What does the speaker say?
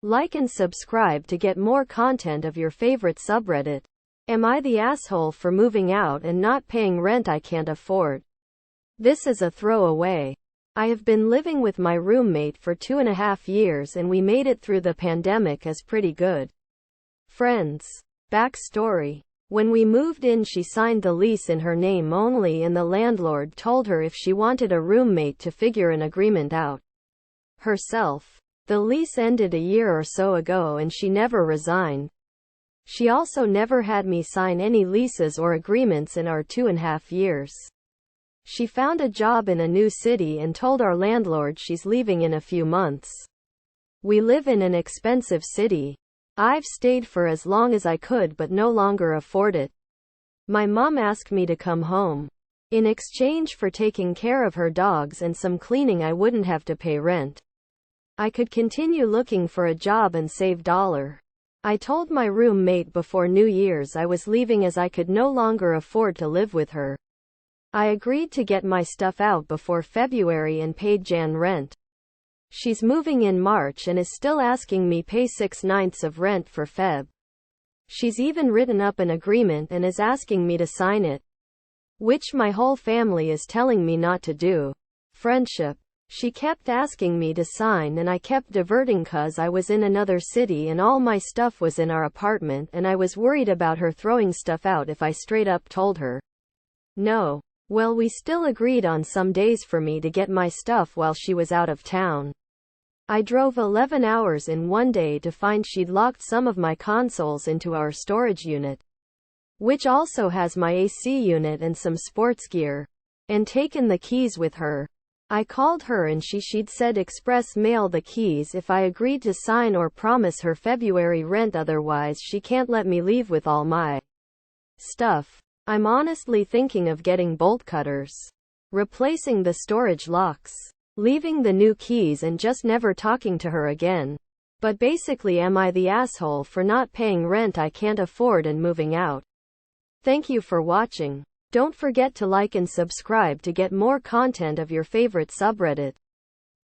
Like and subscribe to get more content of your favorite subreddit. Am I the asshole for moving out and not paying rent I can't afford? This is a throwaway. I have been living with my roommate for 2.5 years and we made it through the pandemic as pretty good friends. Backstory. When we moved in, she signed the lease in her name only and the landlord told her if she wanted a roommate to figure an agreement out herself. The lease ended a year or so ago and she never resigned. She also never had me sign any leases or agreements in our 2.5 years. She found a job in a new city and told our landlord she's leaving in a few months. We live in an expensive city. I've stayed for as long as I could but no longer afford it. My mom asked me to come home. In exchange for taking care of her dogs and some cleaning, I wouldn't have to pay rent. I could continue looking for a job and save $. I told my roommate before New Year's I was leaving as I could no longer afford to live with her. I agreed to get my stuff out before February and paid Jan rent. She's moving in March and is still asking me pay 6/9 of rent for Feb. She's even written up an agreement and is asking me to sign it, which my whole family is telling me not to do. Friendship. She kept asking me to sign and I kept diverting cause I was in another city and all my stuff was in our apartment and I was worried about her throwing stuff out if I straight up told her no. Well, we still agreed on some days for me to get my stuff while she was out of town. I drove 11 hours in one day to find she'd locked some of my consoles into our storage unit, which also has my AC unit and some sports gear, and taken the keys with her. I called her and she'd said express mail the keys if I agreed to sign or promise her February rent, otherwise she can't let me leave with all my stuff. I'm honestly thinking of getting bolt cutters, replacing the storage locks, leaving the new keys and just never talking to her again. But basically, am I the asshole for not paying rent I can't afford and moving out? Thank you for watching. Don't forget to like and subscribe to get more content of your favorite subreddit.